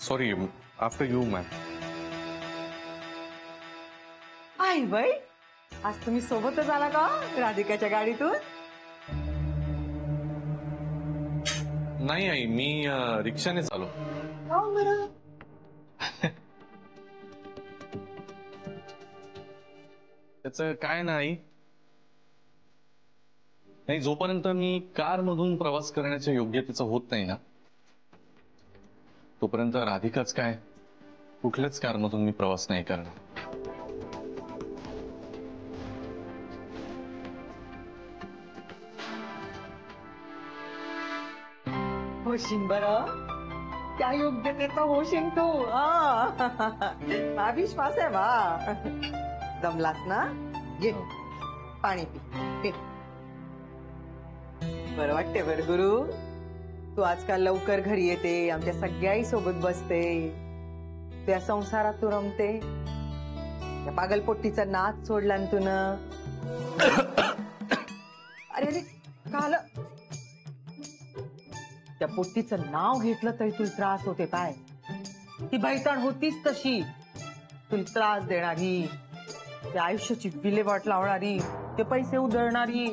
Sorry, after you ma'am. आई बाई, आज तुम्ही सोबतच आला का राधिकाच्या गाडीतून? नाही आई, मी रिक्षानेच आलो. हो बरं. त्याचं काय नाही, जोपर्यंत मी कार मधून प्रवास करण्याच्या योग्यतेचं होत नाही ना, तोपर्यंत राधिकाच काय कुठल्याच कार मधून मी प्रवास नाही करणार. होशील बरं, त्या योग्यतेचा होशील तू. हा विश्वास आहे बा. दमलास ना, घे पाणी पी. बरं वाटते बरं गुरु, तू आजकाल लवकर घरी येते, आमच्या सगळ्याही सोबत बसते, त्या संसारात तू रमते. त्या पागलपोट्टीचा नाच सोडला ना तू. अरे अरे काल त्या पोट्टीचं नाव घेतलं तरी तुला त्रास होते काय? ती बैताड होतीच तशी, तुला त्रास देणारी, त्या आयुष्याची विल्हेवाट लावणारी, ते पैसे उधळणारी.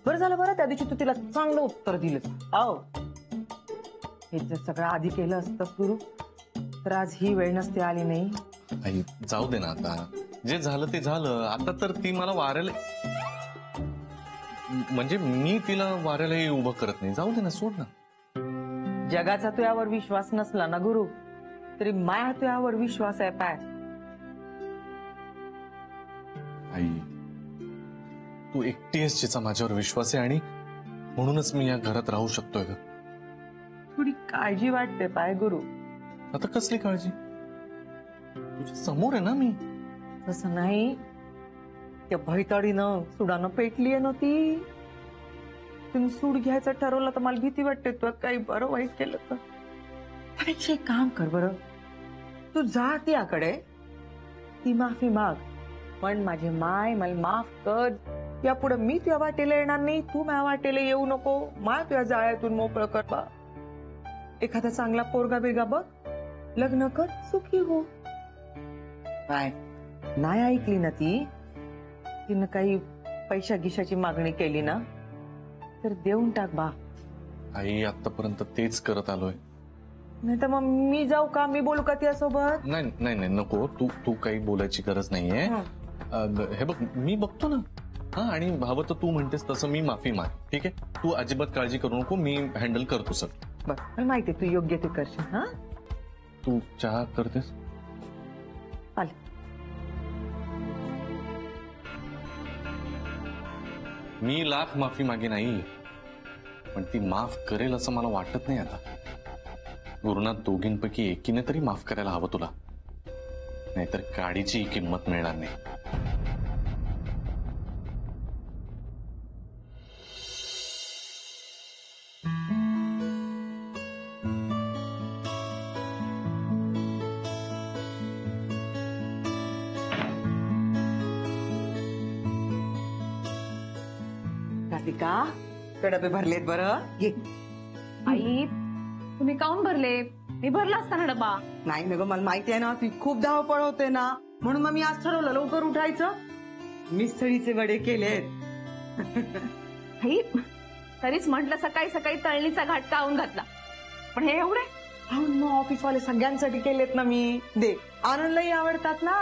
बरं झालं बरं त्या दिवशी तू तिला चांगलं उत्तर दिलं. हो, हे जर सगळं आधी केलं असतंस गुरु, तर आज ही वेळ नसती आली. नाही आई, जाऊ दे ना, आता जे झालं ते झालं. आता तर ती मला वाऱ्याला, म्हणजे मी तिला वाऱ्यालाही उभं करत नाही. जाऊ दे ना, सोड ना. जगाचा तुझ्यावर विश्वास नसला ना गुरु, तरी माया तुझ्यावर विश्वास आहे पाय. आई, तू एकटी आहेस जिचा माझ्यावर विश्वास आहे, आणि म्हणूनच मी या घरात राहू शकतोय ग. थोडी काळजी वाटते पाय गुरु. आता कसली काळजी? तुझ्या समोर आहे ना मी. तसं नाही, त्या भैताडीनं सुडानं पेटली आहे ना ती. तुम्ही सूड घ्यायचं ठरवलं तर मला भीती वाटते तू काही बरं वाईट केलं तर. त्यापेक्षा एक काम कर बरं, तू जा त्याकडे, ती माफी माग, पण माझे माय मला माफ कर. यापुढे मी तुझ्या वाटेला येणार नाही, तू माझ्या वाटेला येऊ नको. माय तुझ्या जाळ्यातून मोकळं कर बा. एखादा चांगला पोरगा बिरगा बघ, लग्न कर, सुखी हो. काय नाही ऐकली ना ती, तिनं काही पैशा गिशाची मागणी केली ना, तर देऊन टाक बा. आई, आतापर्यंत तेच करत आलोय. नाही तर मग मी जाऊ का, मी बोलू का तिच्यासोबत? नाही नाही नाही, नको. तू तू काही बोलायची गरज नाहीये. हे बघ, मी बघतो ना. हा, आणि हवं तर तू म्हणतेस तसं मी माफी माग, ठीक आहे? तू अजिबात काळजी करू नको, मी हँडल करतो सर. बर, मला माहिती तू योग्य ते करशील. हा, तू चहा करतेस? आले. मी लाख माफी मागे नाही, पण ती माफ करेल असं मला वाटत नाही आता. गुरुनाथ दोघींपैकी एकीने तरी माफ करायला हवं तुला, नाहीतर काडीची किंमत मिळणार नाही. राधिका, डबे भरलेत बरं, घे. आई, तुम्ही काऊन भरले? मी भरला असताना डबा. नाही ना ग, मला माहिती आहे ना ती खूप धावपळ होते ना, म्हणून मग मी आज ठरवलं लवकर उठायचं. मिसळीचे वडे केलेत. आई, तरीच म्हटलं सकाळी सकाळी तळणीचा घाट काऊन घातला, पण हे एवढे? मग ऑफिसवाले सगळ्यांसाठी केलेत ना मी. दे, आनंदलाही आवडतात ना,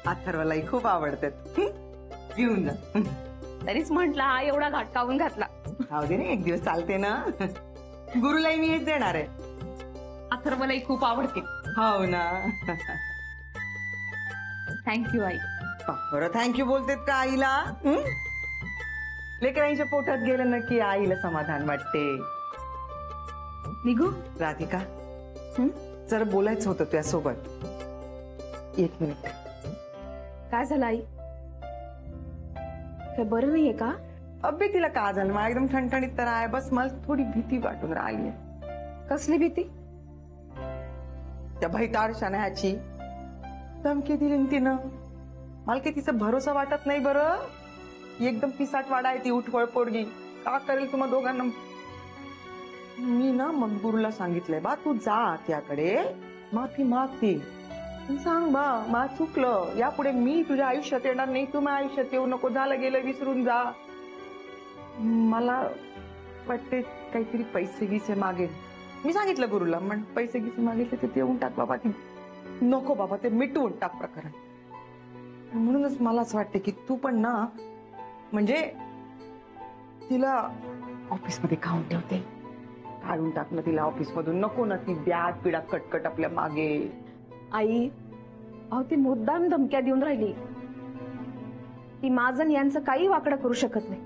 अथर्वलाही खूप आवडतात. घेऊन जा. तरीच म्हटलं हा एवढा घाट काऊन घातला. राहू दे ना, एक दिवस चालते ना. गुरुलाही मी हेच देणार आहे. अथर्वलाही खूप आवडते. हो ना. थँक्यू आई. बरं, थँक्यू बोलतेत का आईला? लेकरांच्या पोटात गेलं ना की आईला समाधान वाटते. निघू? राधिका, जरा बोलायचं होतं तुझ्या सोबत. एक मिनिट. काय झालं आई? काय बरं नाहीये का? अबे तिला का झालं? मला एकदम ठणठणीत तर आहे, बस मला थोडी भीती वाटून राहिली. कसली भीती? त्या भैताडशाने ह्याची धमकी दिली तिनं. मला काही तिचा भरोसा वाटत नाही बरं. एकदम पिसाट वाडा आहे ती, उठवळ पोरगी. का करेल तुम्हा दोघांना? मी ना मग गुरुला सांगितलंय बा तू जा त्याकडे माफी मागते सांग बा मा चुकलं यापुढे मी तुझ्या आयुष्यात येणार नाही तू माझ्या आयुष्यात येऊ नको झालं गेलं विसरून जा. मला वाटते काहीतरी पैसे गिसे मागेल. मी सांगितलं गुरुला म्हण पैसे गिसे मागितले तर ते येऊन टाक बाबा ती नको बाबा ते मिटवून टाक प्रकरण. म्हणूनच मला असं वाटतं की तू पण ना म्हणजे तिला ऑफिसमध्ये खाऊन ठेवते काढून टाकलं तिला ऑफिसमधून नको ना ती ब्याज पिडा कटकट आपल्या मागे. आई अहो ती मुद्दाम धमक्या देऊन राहिली. ती माझं यांचं काही वाकडं करू शकत नाही.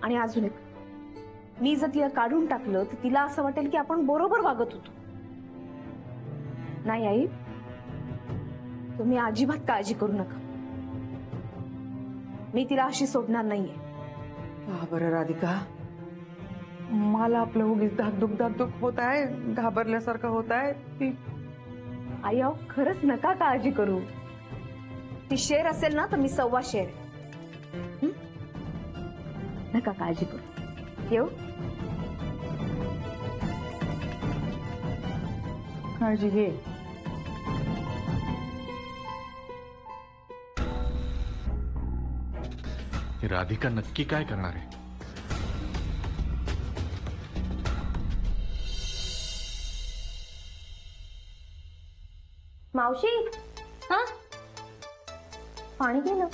आणि अजून एक मी जर तिला काढून टाकलं तर तिला असं वाटेल की आपण बरोबर वागत होतो. नाही आई तुम्ही अजिबात काळजी करू नका. मी तिला अशी सोडणार नाहीये. हा बरं राधिका मला आपलं उगीच धाकधूक होत आहे घाबरल्यासारखं होत आहे. ती आई अहो खरंच नका काळजी करू. ती शेर असेल ना तर मी 1.25 शेर आहे. नका काळजी करू. येऊ काळजी घे. ही राधिका नक्की काय करणार आहे? मावशी हा पाणी गेलं.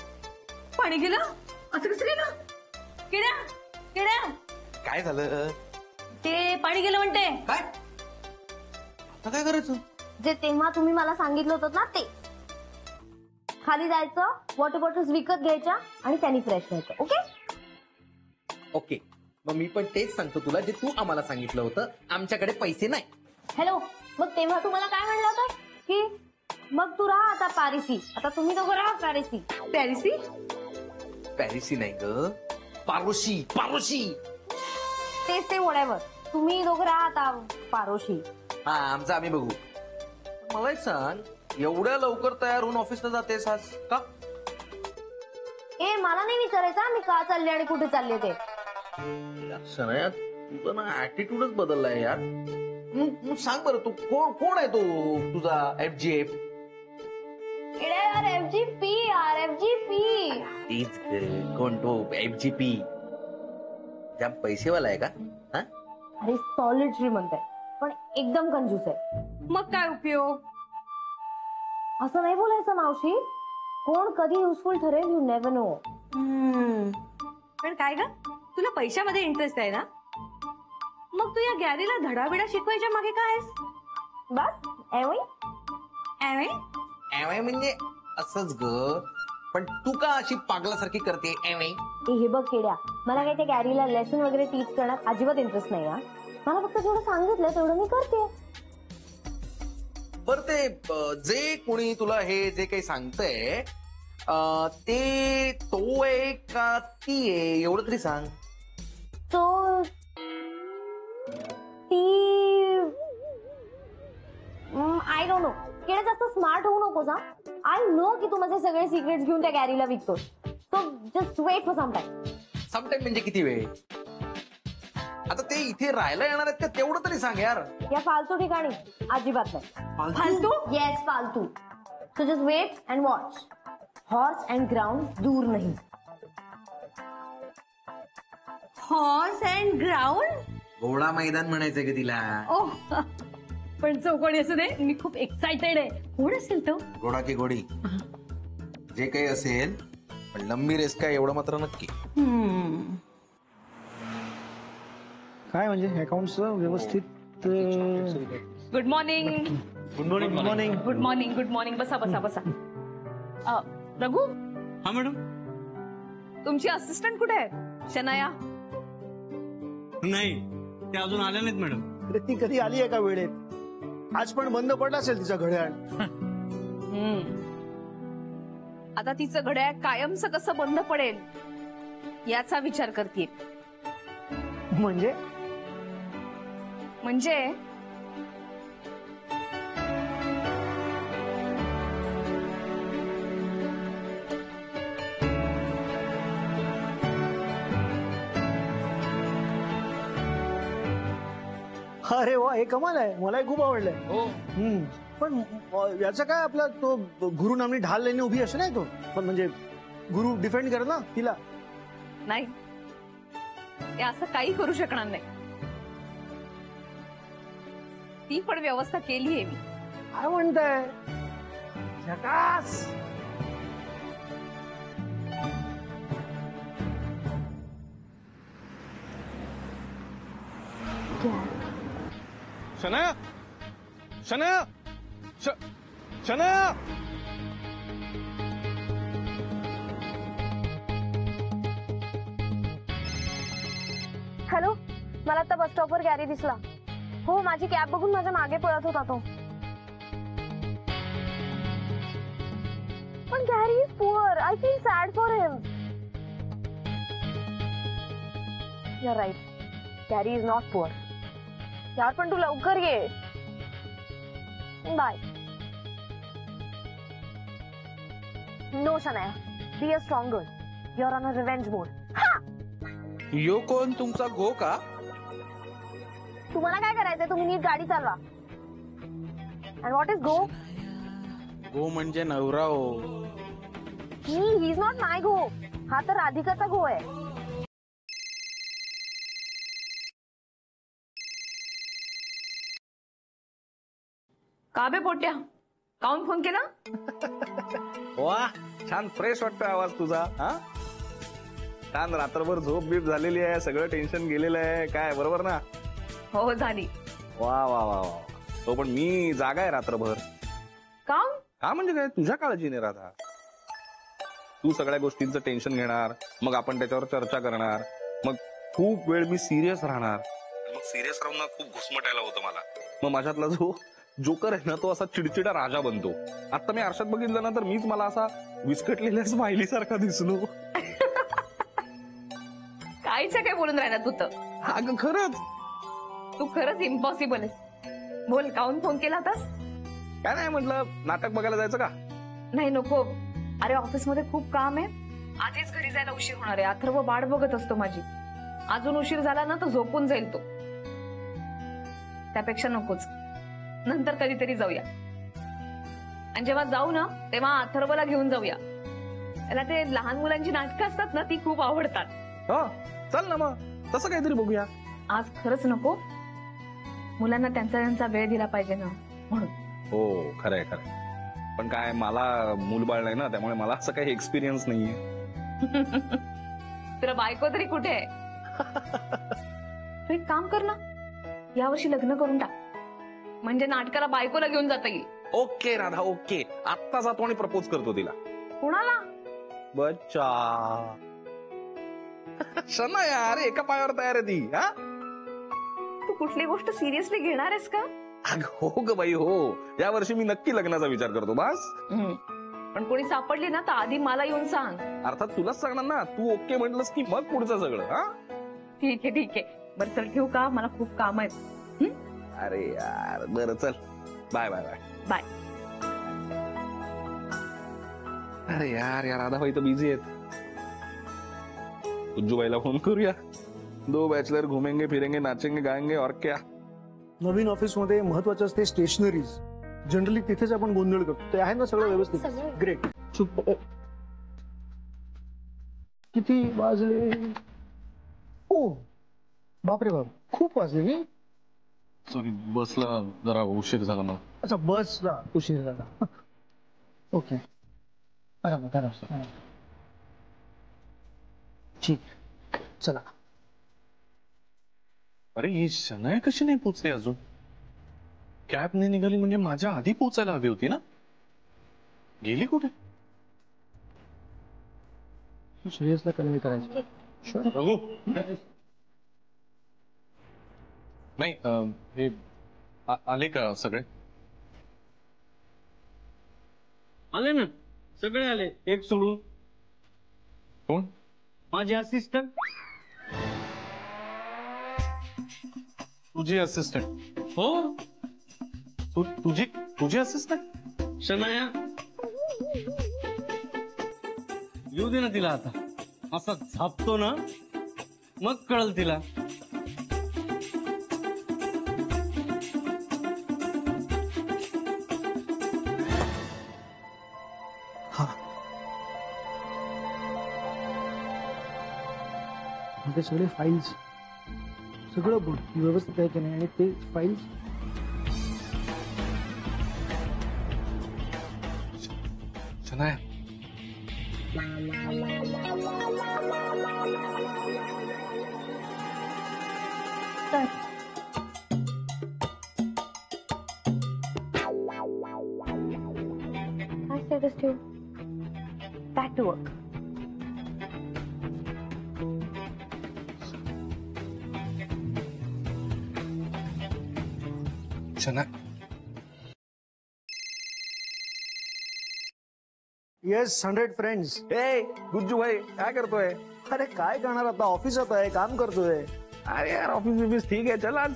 पाणी गेलं असं कसं गेलं? किड्या किड्या काय झालं? ते पाणी गेलं म्हणते. काय आता काय करायचं? जे तेव्हा तुम्ही मला सांगितलं होतं ना ते खाली जायचं वॉटर बॉटल्स विकत घ्यायच्या आणि त्यांनी फ्रेश व्हायचं. ओके ओके मग मी पण तेच सांगतो तुला जे तू आम्हाला सांगितलं होतं. आमच्याकडे पैसे नाही. हॅलो मग तेव्हा तुम्हाला काय म्हणलं होतं की मग तू राहा आता पॅरिसी. आता तुम्ही दोघं राहा पॅरिसी. पॅरिसी पॅरिसी नाही ग पारोशी पारोशी. तेच ते वड्यावर तुम्ही दोघं राहा आता पारोशी. हा आमचं आम्ही बघू. मला एक सांग एवढ्या लवकर तयार होऊन ऑफिसला जातेस आज का? ए मला नाही विचारायचं मी का चालले आणि कुठे चालले ते. सनया तुझा ना ऍटिट्यूडच बदललाय यार. मग सांग बरं तू कोण आहे तो तुझा FGF? यार FGP यार FGP. तीच कोण तो FGP? ज्या पैसेवाला आहे का? हा अरे सॉलिड श्रीमंत आहे पण एकदम कंजूस आहे. मग काय उपयोग? असं नाही बोलायचं मावशी. कोण कधी युजफुल ठरेल यू नेव्हर नो. पण काय ग तुला पैशामध्ये इंटरेस्ट आहे ना? मग तू या गॅरीला धडाबिडा शिकवायच्या मागे काय आहेस? बस एवढी ऍवे? एवय म्हणजे असंच ग. पण तू का अशी पागलासारखी करते एवय? हे बघ केड्या मला काही त्या गॅरीला लेसन वगैरे टीच करण्यात अजिबात इंटरेस्ट नाही. मला फक्त जेवढं सांगितलं तेवढं मी करते. बर ते जे कोणी तुला हे जे काही सांगतंय ते तो आहे का ती आहे एवढं तरी सांग. तो ती आय डोंट नो. केड्या जास्त स्मार्ट होऊ नकोस. आय नो की तू माझे सगळे सिक्रेट्स घेऊन त्या गॅरीला विकतोस. So just wait for some time. Some time म्हणजे किती वेळ? आता ते इथे राहायला येणार आहेत का तेवढं तरी सांग यार. या फालतू ठिकाणी अजिबात नाही. फालतू? येस फालतू. So just wait and watch. Horse and ground दूर नाही. Horse and ground? घोडा मैदान म्हणायचंय का तिला? ओ पण चौकोणी असू दे मी खूप एक्साइटेड आहे. कोण असेल तो? घोडा की घोडी जे काही असेल पण लंबी रेस काय एवढं मात्र नक्की. काय म्हणजे अकाउंटचं व्यवस्थित. Good morning. Good morning. Good morning. Good morning. Good morning. बसा बसा बसा. रघु हा मॅडम. तुमची असिस्टंट कुठे आहे? शनाया? नाही ते अजून आले नाहीत मॅडम. अरे ती कधी आली आहे का वेळेत? आज पण बंद पडला असेल तिचा घड्याळ. आता तिचं घड्याळ कायमचं कसं बंद पडेल याचा विचार करते. म्हणजे म्हणजे अरे वा, हे कमाल आहे, मलाही खूप आवडलंय. हो. पण याचं काय, आपला तो गुरु नामनी ढाल लेणे उभी असं नाही तो, पण म्हणजे गुरु डिफेंड कर ना तिला. नाही, ते असं काही करू शकणार नाही. ती पण व्यवस्था केली आहे मी. काय म्हणताय? झकास. शनाया, शनाया, शनाया. हॅलो, मला आता बस स्टॉपवर गॅरी दिसला. हो, माझी कॅब बघून माझ्या मागे पळत होता तो. पण Gary is poor. I feel sad for him. You are right, Gary is not poor. यार पण तू लवकर ये. Bye. No Shanaya, be a strong girl. You are on a revenge mode. यो कोण, तुमचा गो का? तुम्हाला काय करायचंय? तुम्ही नीट गाडी चालवा. अँड व्हॉट इज गो? गो म्हणजे नवरा हो. ही इज नॉट माय गो. हा तर राधिकाचा गो आहे. का बे पोट्या, काऊन फोन केला? वा, छान फ्रेश वाटतोय आवाज तुझा. हा, छान रात्रभर झोप बीप झालेली आहे, सगळं टेन्शन गेलेलं आहे काय, बरोबर ना? हो झाली. वा वा वा वा. तो पण मी जागा आहे रात्रभर. काऊन? का म्हणजे काय, तुझ्या काळजीने राधा. तू सगळ्या गोष्टींचं टेन्शन घेणार, मग आपण त्याच्यावर चर्चा करणार, मग खूप वेळ मी सिरियस राहणार. मग सिरियस राहून ना खूप घुसमटायला होतं मला. मग माझ्यातला जो जोकर आहे ना, तो असा चिडचिडा राजा बनतो. आता मी आरशात बघितलं ना, तर मीच मला असा विस्कटलेल्या स्माइली सारखा दिसलो. कायच्या काय बोलून राहिला तू तर. अगं खरंच. तू खरंच इम्पॉसिबल आहेस. बोल, काऊन फोन केला होतास? काय नाही म्हटलं, नाटक बघायला जायचं का? नाही, नको. अरे ऑफिसमध्ये खूप काम आहे. आधीच घरी जायला उशीर होणार आहे. अथर्व वाट बघत असतो माझी. अजून उशीर झाला ना तर झोपून जाईल तो. त्यापेक्षा नकोच, नंतर कधीतरी जाऊया. आणि जेव्हा जाऊ ना तेव्हा अथर्वला घेऊन जाऊया. त्याला ते लहान मुलांची नाटकं असतात ना, ती खूप आवडतात. हो, चल ना मग तसं काहीतरी बघूया. आज खरंच नको, मुलांना त्यांचा वेळ दिला पाहिजे ना, म्हणून. हो, खरंय खरंय. पण काय, मला मूलबाळ नाही ना, त्यामुळे मला असं काही एक्सपिरियन्स नाहीये. तुला बायको तरी कुठे आहे? तू एक काम कर ना, यावर्षी लग्न करून टाक. म्हणजे नाटकाला बायकोला घेऊन जाता येईल. Okay Radha, okay. आत्ता जातो आणि प्रपोज करतो तिला. कुणाला? बच्चा. शना यार, एका पायावर तयार आहे ती. हा, तू कुठली गोष्ट सिरियसली घेणार आहेस का? हो ग बाई हो. या वर्षी मी नक्की लग्नाचा विचार करतो. बस. पण कोणी सापडली ना तर आधी मला येऊन सांग. अर्थात तुलाच सांगणार ना. तू ओके म्हटलंस की मग पुढचं सगळं. हा, ठीक आहे ठीक आहे. बरं चल, ठेवू का? मला खूप काम आहेत. अरे यार, बरं चल. Bye bye bye bye. अरे यार, राधाबाई तर बिझी आहेत. उज्जूबाईला फोन करूया. 2 बॅचलर घुमेंगे फिरेंगे नाचेंगे गाएंगे और क्या. नवीन ऑफिसमध्ये महत्वाचं असते स्टेशनरीज. जनरली तिथेच आपण गोंधळ करतो. ते आहे ना सगळं व्यवस्थित? ग्रेट. किती वाजले? ओ बापरे बाप, खूप वाजले मी. सॉरी, बसला जरा उशीर झाला मला. अच्छा, बसला उशीर झाला. ओके, ठीक, चला. अरे ही शनाया कशी नाही पोचली अजून? कॅब नाही निघाली म्हणजे माझ्या आधी पोचायला हवी होती ना. गेली कुठे? श्रेयसला कन्वे करायचं. रघु, नाही हे आले का सगळे? आले ना, सगळे आले, एक सोडून. कोण? माझे असिस्टंट. तुझी असिस्टंट? हो, तुझी असिस्टंट? शनाया. येऊ दे ना तिला आता. असा झापतो ना, मग कळल तिला. ते सगळे फाईल्स सगळं बघ व्यवस्थित आहे की नाही आणि ते फाईल्स शनाया काय स्टेटस ठेवू? Back to work. Shana yes 100 friends. ए गुज्जू भाई काय करतोय? अरे काय करणार आता ऑफिसात आहे काम करतोय. अरे यार ऑफिस बिफिस ठीक है, चल आज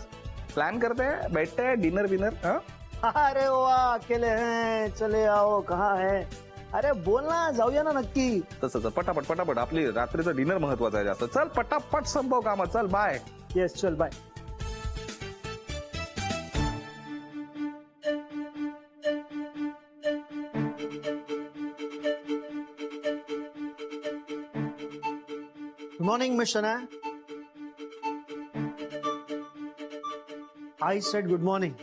प्लान करते हैं, बैठते हैं डिनर विनर. अरे वाह अकेले हैं चले आओ कहाँ है. अरे बोल ना जाऊया ना नक्की. तसं पटापट पटापट आपली रात्रीचं डिनर महत्वाचं आहे जास्त. चल पटापट संपव काम. चल बाय. येस चल bye. Good morning, Miss Shana. I said good morning.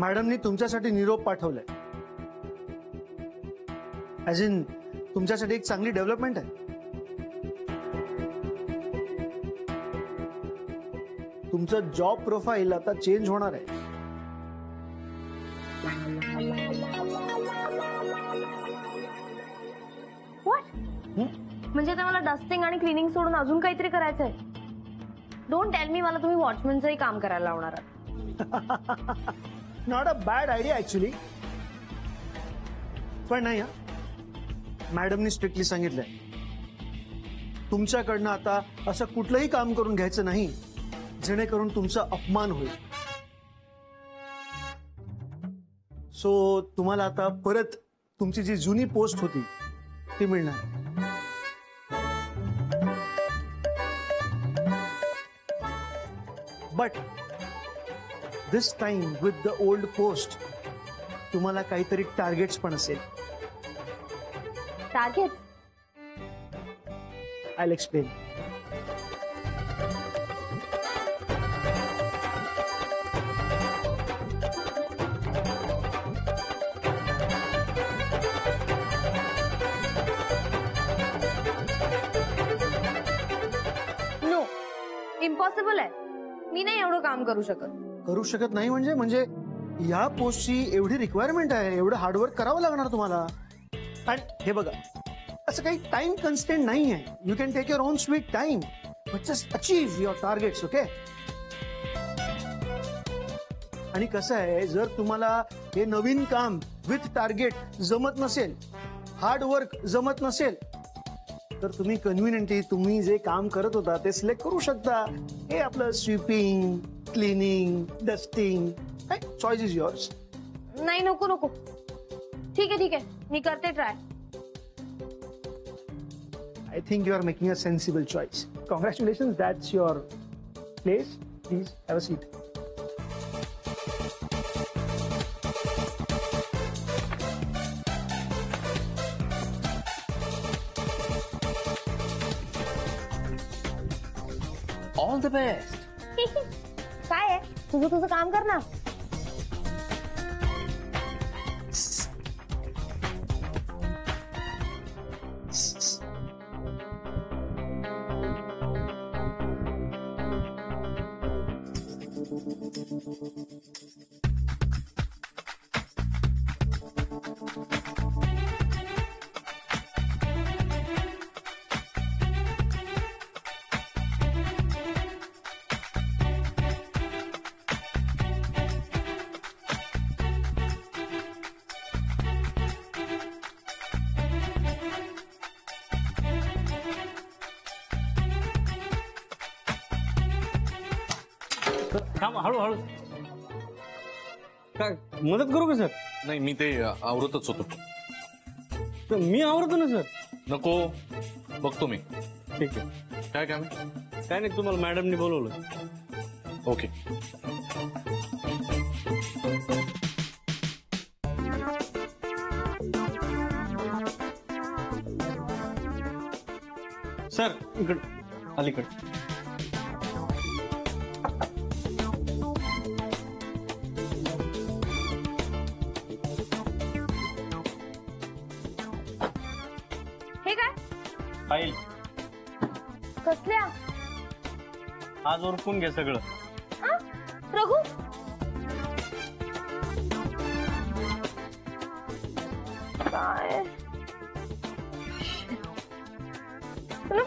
मॅडमनी तुमच्यासाठी निरोप पाठवलाय. ऍज इन तुमच्यासाठी एक चांगली डेव्हलपमेंट आहे. तुमचं जॉब प्रोफाईल आता चेंज होणार आहे. म्हणजे आता मला डस्टिंग आणि क्लिनिंग सोडून अजून काहीतरी करायचंय. डोंट टेल मी मला तुम्ही वॉचमनचंही काम करायला लावणार आहात. Not a bad idea actually. पण नाही हा, मॅडमनी स्ट्रिक्टली सांगितलंय तुमच्याकडनं आता असं कुठलंही काम करून घ्यायचं नाही जेणेकरून तुमचा अपमान होईल. सो तुम्हाला आता परत तुमची जी जुनी पोस्ट होती ती मिळणार. But this time with the old post तुम्हाला काहीतरी टार्गेट्स पण असेल. Target? I explain. No, impossible आहे. मी नाही एवढं काम करू शकत. करू शकत नाही म्हणजे या पोस्टची एवढी रिक्वायरमेंट आहे, एवढं हार्डवर्क करावं लागणार तुम्हाला. आणि हे बघा असं काही टाइम कन्स्टेंट नाही आहे. You can take your own sweet time but just achieve your targets. Okay. आणि कसं आहे जर तुम्हाला हे नवीन काम विथ टार्गेट जमत नसेल, हार्डवर्क जमत नसेल तर तुम्ही कन्व्हिनियंटली तुम्ही जे काम करत होता ते सिलेक्ट करू शकता. हे आपलं sweeping, cleaning, dusting. Choice is yours. नाही नको नको. ठीक आहे मी करते try. I think you are making a sensible choice. Congratulations, that's your place. Please have a seat. All the best. काय आहे तुझं काम कर ना. थांब हळूहळू. काय मदत करू का सर? नाही मी ते आवरतच होतो. तर मी आवडतो ना सर. नको बघतो मी. ठीक आहे. काय काम आहे? काय नाही तुम्हाला मॅडमनी बोलवलं. ओके. सर इकड अलीकड. हे काय फाईल कसल्या आज उरकून घे सगळं. आ? रघु काय तुला